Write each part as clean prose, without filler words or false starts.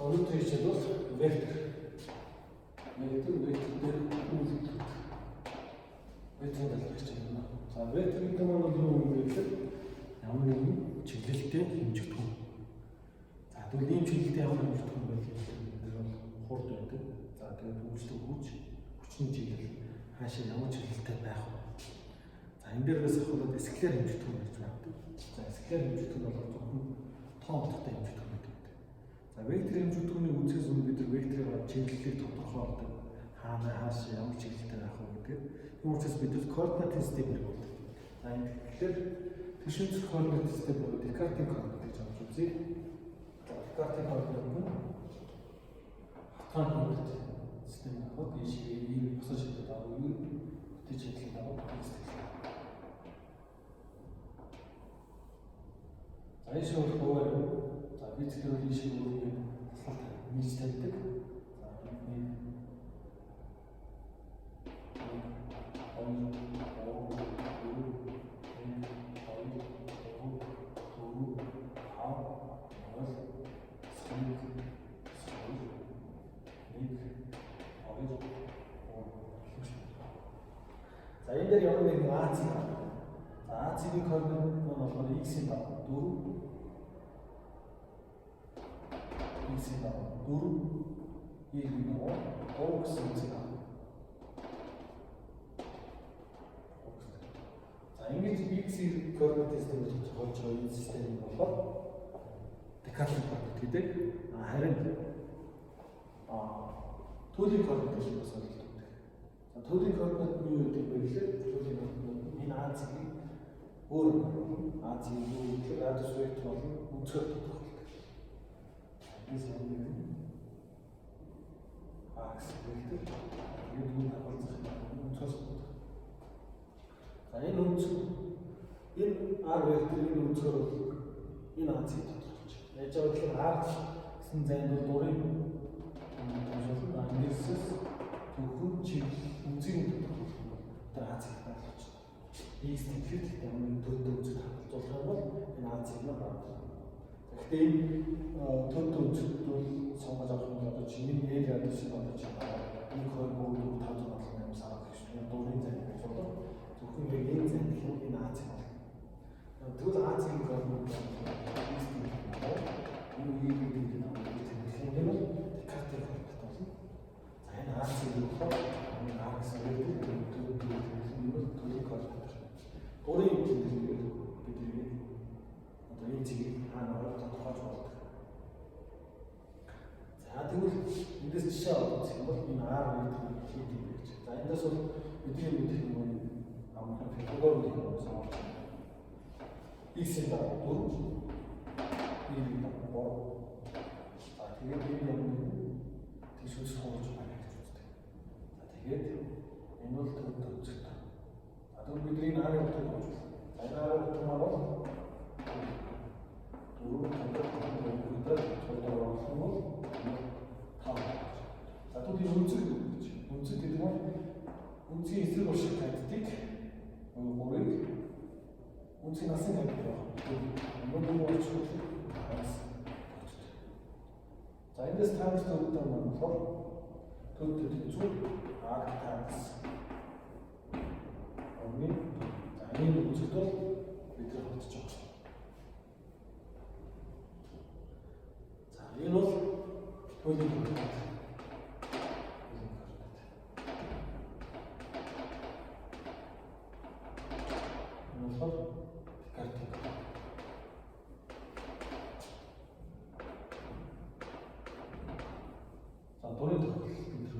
өнөөдөр хичээл бол вектор дээр үйлдэл. Векторын талаар хичээл байна. За вектор гэдэг нь бол юу юм бэ гэхээр ямар нэгэн чиглэлтэй хэмжигдэхүүн. За тэгвэл ийм чиглэлтэй ямар хэмжигдэхүүн байх юм бэ? Тэр бол хурд байдаг. За тэгээд хөгжлийн хүчний чиглэл хаашаа ямар чиглэлтэй байх вэ? За энэ дээрээс ахвал скалар хэмжигдэхүүн гэж байдаг. За скалар хэмжигдэхүүн бол зөвхөн тоо утгатай хэмжигдэхүүн байдаг. За вектор хэмжигдэхүүний үндсээс өмнө бид векторын чиглэлийг тодорхойлдог. Хаашаа ямар чиглэлтэй байх вэ гэдэг. Тийм учраас бид координат систем хэрэглэдэг. За энэ тэгэхээр түшинцэх координат систем бол Декартийн координат гэж авч үзье. За Декартийн координат нь хатгаан координат систем аваад энэ шиг ийм босоо шийдэл авах юм. Бүтээж хэлэх авах гэсэн. За энэ шиг бол за бид зөвхөн энэ шиг өөрийн туслалт нийж тавьдаг. За энэ за энэ дээр ямар нэгэн АЦ байна. За АЦ-ийн координат нь болохоор x-ийн дагуу 4 x-ийн дагуу 4 y-ийн дагуу 3 гэсэн үгтэй байна. За ингэж x-ийн координат системээр тодорхойлж байгаа энэ систем нь болохоор Декартийн координат гэдэг. Харин төлөвийн координат гэж бас ойлгодог. За төлөвийн координат нь юу гэдэг вэ гэхээр төлөвийн координат энэ АЦ-ийг өөр АЦ-ийг юу гэхээр радиус вектор болон өнцгөр тодорхойлдог. Энэ samozřejmě акс вектор энэ хавцах өнцгөөс. За энэ өнцөг энэ R векторын өнцгөр бол энэ АЦ-ийг тодорхойлж байна. Яаж байгаа гэхээр R гэсэн зайд бол дурын ангилсээс зөвхөн чиглэл үнцгийн тодорхойлох нь тэр АЦ-ийг байлгаж байна. X тэгэхээр ямар төдөө үнцэд хавцуулах бол энэ АЦ-ийг нь багтаах. Гэхдээ энэ төдөө үнцэд бол сонгож авах нь одоо чиний L радиусын бодож байгаа. Энэ 2 3 4 5 6 7 8 гэж дурын зайд гэж бодлоо. Зөвхөн энэ зайд гэхэд энэ АЦ-ийг байна. Тэгвэл АЦ-ийн координат энэ үеийг гэдэг нь Декартийн координат болно. За энэ АЦ-ийг болохоор энэ R гэсэн вектор төлөв координат. Өөрийн хэмжээгээр бид одоо энэ цэгийг хаана тодорхойлж болдог. За тэгвэл эндээс жишээ авах юм бол энэ R векторыг хэд юм бэ гэж. За эндээс бол бидний мэдэх юм амархан фигурын юм сонгож байна. X-ийн дагуу 4 Y-ийн дагуу 3. За тэгээд энэ юм тийшээс сонгож байна гэж үздэг. За тэгээд энэ бол төдөө үздэг. Одоо бидний R-ыг тодорхойлж байна. За R-ыг тодорхойлох бол 5. За түүний үнцэг гэдэг нь үнцгийн эсрэг уршиг тавьдаг. 3-ыг үнцгийн насан тавьдаг байна. Нөгөө уршиг хаас. За эндээс таймс төвдөө маань болохоор төдөө зүг R таймс. За энэ үнцэд бол бид нар бодож байгаа. За энэ бол төлөвийн координат. Энэ бол Декартийн координат. За дурын тохиолдол бид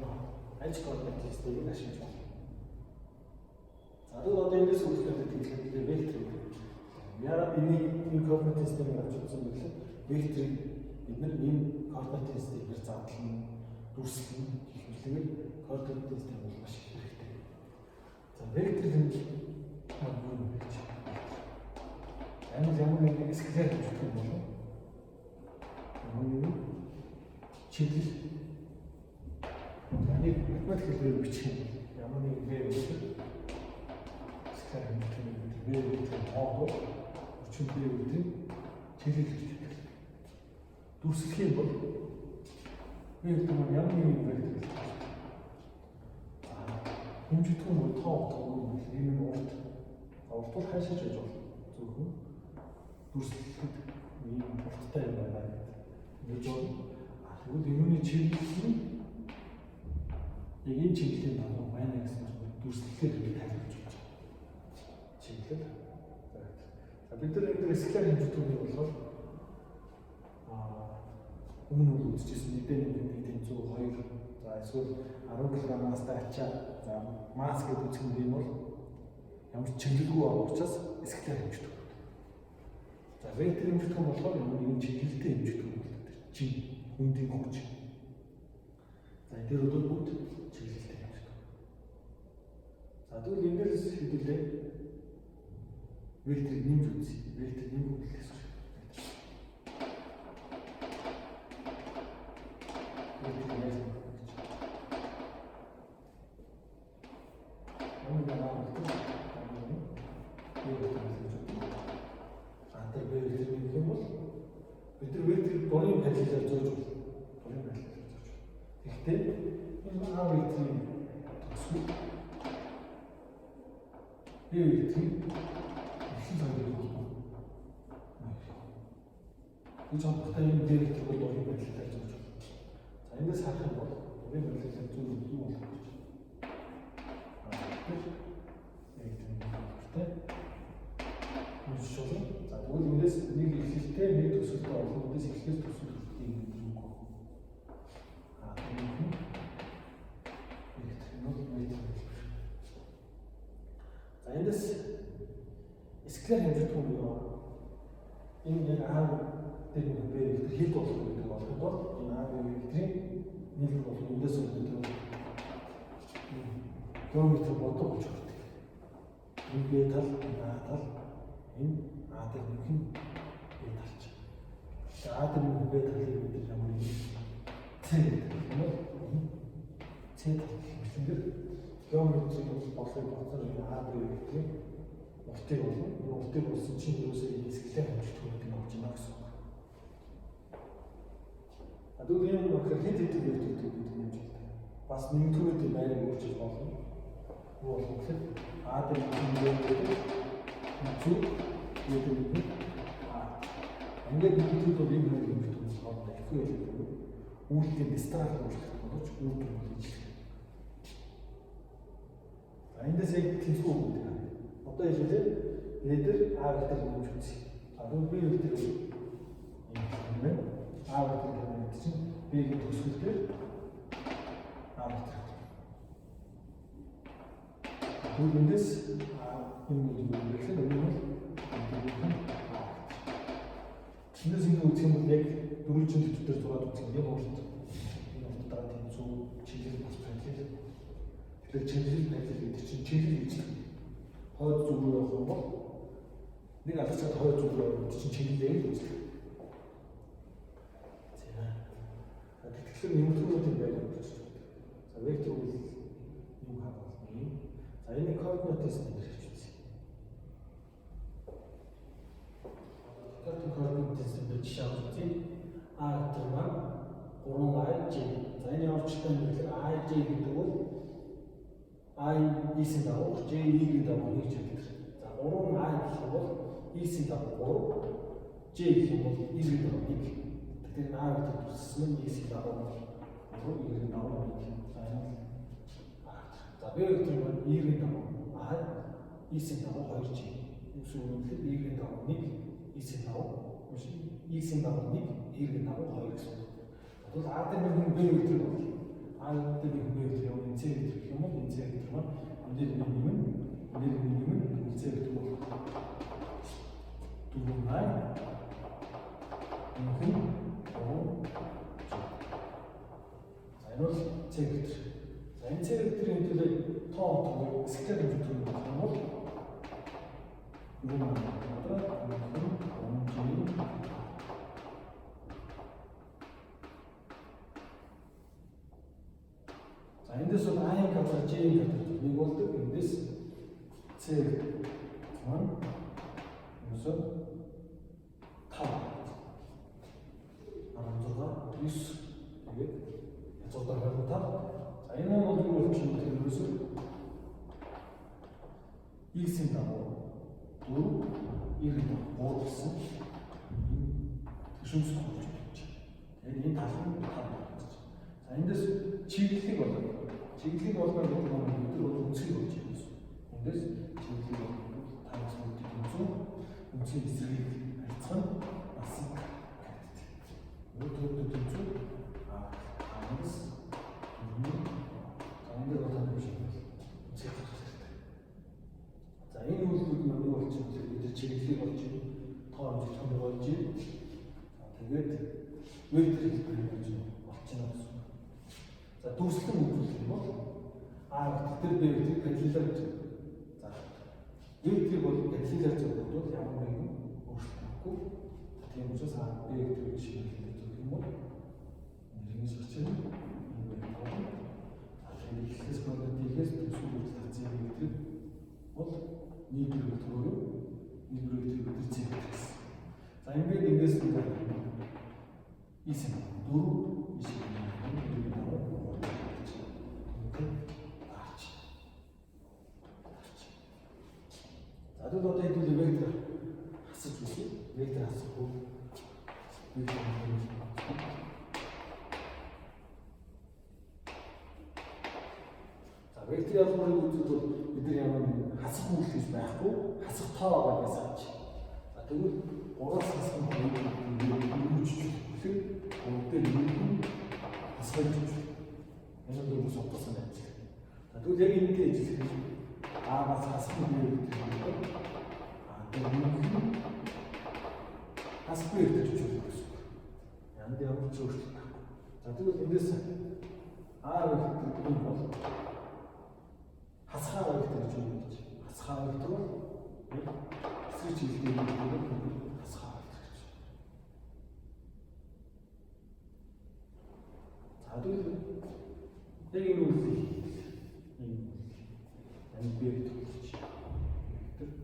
нар ажил координат системийг ашиглаж байна. За тэгвэл одоо эндээс үлдээд тэгэхээр вектор. Яагаад энэ координат системийг авч үзсэн бэ гэхээр векторыг бид нар энэ координат системээр задлан дүрслэн хэлбэлээр координат систем бол маш их хэрэгтэй. За вектор нь юу юм бэ гэж. Ямар нэгэн скалар гэж юм болов. Ямар нэгэн чиглэл. Нэг математик хэлбэрээр бичих юм. Ямар нэгэн вектор скалар вектор тоогоо өчигдөр үеийн чиглэл гэж байна. дүрслэх юм бол вектор маань ямар нэгэн вектор гэж байна. Хэмжигдэх нь тоо тоо энэ урт уртуул хайшиж байж болно. Зөвхөн дүрслэхэд ийм урттай юм байна гэж болно. Тэгвэл энэний чиглэл нь яг энэ чиглэлийн дагуу байна гэсэн үг дүрслэхээр тайлбарж байна. Чиглэл. За бид нар энэ скалар хэмжигдэх болохоор өмнө нь үзчихсэн мэдээний бидний 102 за эсвэл 10 кг-аас ачаа за масс гэж үзэх юм бол ямар ч чиглэлгүй байгаа учраас скалар хэмжигдэх. За вектор хэмжигдэх нь болохоор энэ чиглэлтэй хэмжигдэх юм бол чи хүндийн хүч. За энэ бол бүгд чиглэлтэй хэмжигдэх. За тэгвэл энэ дээрс хэдүүлээ векторыг нэмж үзье. Вектор нэмэх хэлээс. Борын параллелаар зөөж болно. Борын параллелаар зөөж. Гэхдээ энэ А векторын тусгай Б векторын ихэнх хавьд болно. Энэ жолтой энэ Б вектор бол борын параллелаар зөөж болно. За эндээс харах юм бол борын параллелаар зөөж юу болох вэ? За тэгвэл эндээс нэг эхлэлтэй нэг төсөлтэй болох үдээс эхлээс төсөлтийг гэдэг үг. За эндээс скалар хэмжигдэх юм байна. Энэ яг А дээр нэг Б вектор хэд болох вэ гэдэг болоход бол энэ А векторын нийлбэр болох эндээс үүдээ геометри бодох гэж байна. Энэ Б тал, А тал, энэ А дээр нөх нь Б талч. За А дээр нөх Б талыг бид ямар нэг С гэдэг юм уу? С тал хэмжлэгээр геометри болохыг бодсоор энэ А дээр векторын уртыг болно. Энэ уртыг болсон чинь юусоо энэ скалар хэмжигдэх гэдэг нь болж байна гэсэн үг. А тэгвэл энэ болохоор хэд хэд векторыг бид хэмжүүлдэг. Бас нэмтгүүдэд байрыг өөрчилж болно. Юу болох вэ? А дээр нөх зүг гэдэг нь ингээд нэгдэл бол энэ хоёр юм гэдэг нь хоорондоо ихгүй байлгүй. Үйлдэл дистрал үүсгэх боловч үйлдэл хийж байна. За эндээс яг тэнцүү үг гэдэг. Одоо хэлээ эдгээр А вектор нэмж үзье. За тэгвэл Б вектор юм байна. А вектор гэдэг чинь Б-ийн төсвөл дээр А вектор. Тэгвэл эндээс энэ үг юм гэхээр энэ бол Эндээс ингэ үзэх юм бол яг дөрвөлжин төтөөр зураад үзэх юм яг урт. Энэ уртаа тэнцүү чиглэл бас параллел. Тэгэхээр чиглэл параллел гэдэг чинь чиглэл гэж хойд зүг рүү явах юм бол нэг алхацаад хойд зүг рүү явах чинь чиглэлээ л үзэх. За. Тэгэхээр нэмэлтгүүдэд байгаад байна. За вектор бол юм хаалганы. За энэ координатаас нэрч үзье. Координатаас нэрч шаардлагатай А вектор маань 3ij. За энэ явуулчтай нь гэхээр ij гэдэг бол i-ийн дагуу j-ийн дагуу нэг вектор. За 3i гэх юм бол i-ийн дагуу 3, j гэх юм бол i-ийн дагуу 1. Тэгэхээр а вектор төссөн нь i-ийн дагуу 3, i-ийн дагуу 1. За энэ бол за b вектор маань i-ийн дагуу i, i-ийн дагуу 2j. Үүсвэрлэхэд i-ийн дагуу 1, i-ийн дагуу i-ийн дагуу 1, i-ийн дагуу 2 гэсэн. Тэгвэл а дээр нэг b вектор бол А дээр нэг b вектор юм c вектор гэх юм уу? Энэ c вектор маань энэ дээр нэг c вектор бол 4i энэ энэ бол c вектор. За энэ c векторын төлөв тоо скалар хэмжигдэх юм бол юу маань эндээс бол А-ийн газар J-ийн газар нэг болдог. Эндээс C маань юусоо 5. 9. Тэгээд язгуур хариултаа. За энэ нь бол юу болж байгаа юм бэ? X-ийн дагуу 4, Y-ийн дагуу 3 гэсэн төшөөс болж байна. Тэгээд энэ тал нь 5 болж байна. За эндээс чиглэлийг болгоо. Чиглэлийг болгох гэдэг нь өдөр бол үнцгийг болж байна. Эндээс чиглэлийг болгох тавс үлдэх үнцгийн эсрэг харьцах нь бас гэдэг. Өдөр үнцэг амс энд одоо биш юм. Үнцэг харах хэрэгтэй. За энэ үйлдэл маань юу болж байгаа вэ? Бид чиглэлийг болж байна. Тоо хэмжээ том болж байна. Тэгээд вектор хэлбэр болж байна гэсэн. За дүрслэн үйлдэл юм бол вектор дээр B векторыг параллелаар гэж. За векторыг бол параллелаар зөвлөд бол ямар нэгэн өөрчлөлтгүй. Тийм учраас B векторыг шийдэх юм бол нэрийн шилжиж тэгэхээр координатээс төсөв үйлдэл хацсан вектор бол нийт вектороор нийт векторыг өдөрцөө гэсэн. За ингээд ингээс нэг исэм 4 исэм за одоо хэдүүл вектор хасаж үзье. Вектор хасах уу? Вектор вектор ялгуурын үзэл бол бид нар ямар нэг хасах үйлс гэж байхгүй хасах тоо байгаа гэж санаж. За тэгвэл 3-аас хасах нь тэгэхээр өөртөө нэг хасах гэж энэ дөрөв сотосон байж. За тэгвэл яг энэтэй ажиллах бас хасах нь гэдэг юм. Тэгээд хасах үйлдэл гэж байна. Янд ямар ч өөрчлөлт байхгүй. За тэгвэл эндээс вектор бол хасхаа вектор гэж юм гэж. Хасхаа вектор бол эсрэг чиглэлийн вектор хасхаа вектор гэж. За тэгвэл яг энэ үйлдэл энэ вектор гэж. Вектор.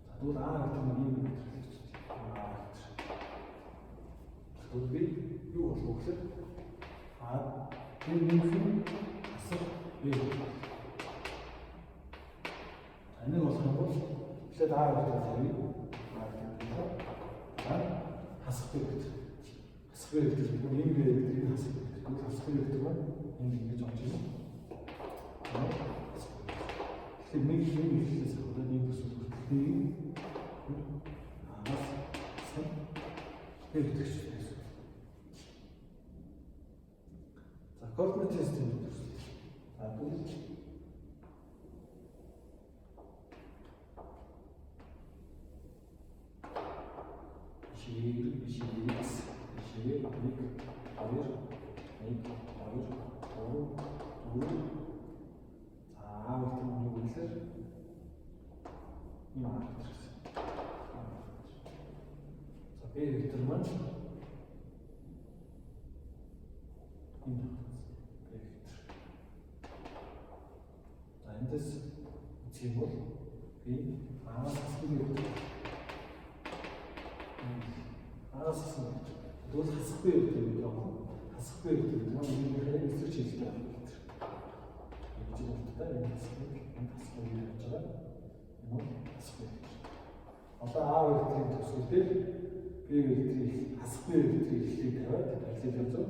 За тэгвэл вектор нь юм вектор гэж. Тэгвэл би юу болох вэ? Энэ юм энэ болох юм бол тэгээд вектор тавья. Хасах вектор. Хасах вектор гэдэг нь энэ векторыг хасах вектор. Хасах вектор маань энэ ингэж орж ирнэ. Тэгэхээр нэг юм ихлээс хаваад нэг төсөл бүртгэх. Вектор гэж байна. За координат систем төсөл. Апple вектор маань эндээс үзэх юм бол би хасах вектор тэгвэл хасахгүй вектор гэдэг юм. Хасахгүй вектор гэдэг нь энэ эсрэг чиглэлтэй вектор. Ингэж болттой энэ хасахгүй вектор яаж байгаа? Энэ хасахгүй вектор. Одоо векторын төсвөл дээр B векторыг хасахгүй векторыг ихлийг тавиад параллелээр зов.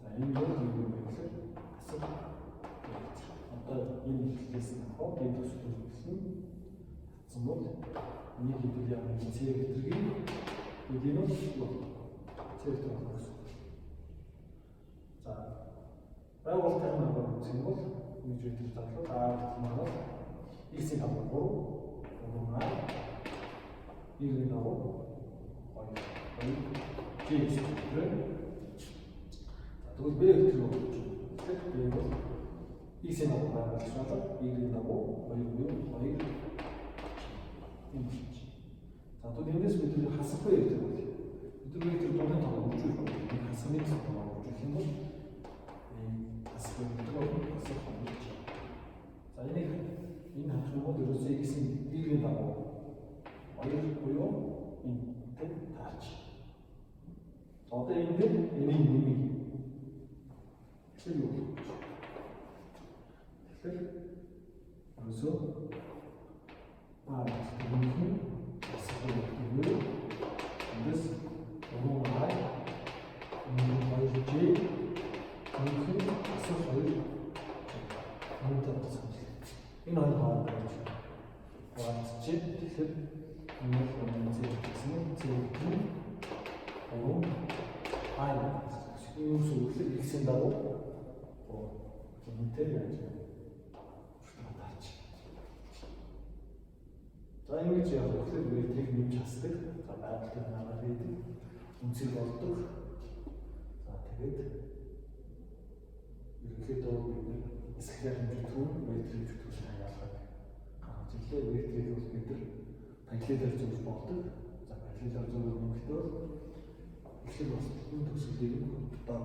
За энэ бол юу вэ гэхээр хасах вектор. Одоо энэ ихлээс нь хоо B төсвөл гэсэн хатсан бол нэг хэдүүл яг C векторыг эдийн нь C вектор болох гэсэн. За байгуулалтын маань үзэх юм бол нэг вектор задлал вектор маань x-ийн дагуу 3 y-ийн дагуу G гэсэн вектор. Тэгвэл B вектор нь тэгэхээр B бол x-ийн дагуу байгуулж байгаа y-ийн дагуу 2 юм хийж. За тэгвэл эндээс бид хасахгүй вектор бол бид вектор дөрвөн тоо өгч байгаа. Хасны тоо өгч юм бол хасахгүй вектор бол хасах гэж. За энэ хасмууд ерөөсөө x-ийн y-ийн дагуу 2 буюу энэ таач. Одоо энэ дээр энийг нэмий. Тэгэхээр юу? Тэгэхээр ерөөсөө энэ асуулт өгөө. Эндээс нөгөө хай энэ хоёрч энэ асуулт хоёр хамтдаа санал. Энэ хоёр хооронд уулзч тэгэхээр энэ хүмүүс гэсэн зүйл оо хай юу зүйл ихсэн дагуу энэтэй яаж таач. За ингэж явах гэхээр вэтрийг нэмж хасдаг. За байгаль нагаар хийдэг. Үнцэг болдог. За тэгээд ерөнхийдөө бид эсгэлэр хэмжигдүү вэтрийг хэмжигдүүлсэн ялгаад гаргаж ирлээ. Вэтрийг бол бид нар параллелээр зөвлөж болдог. За параллелээр зөвлөх юм гэхээр эхлээд бас энэ төсөлийг дог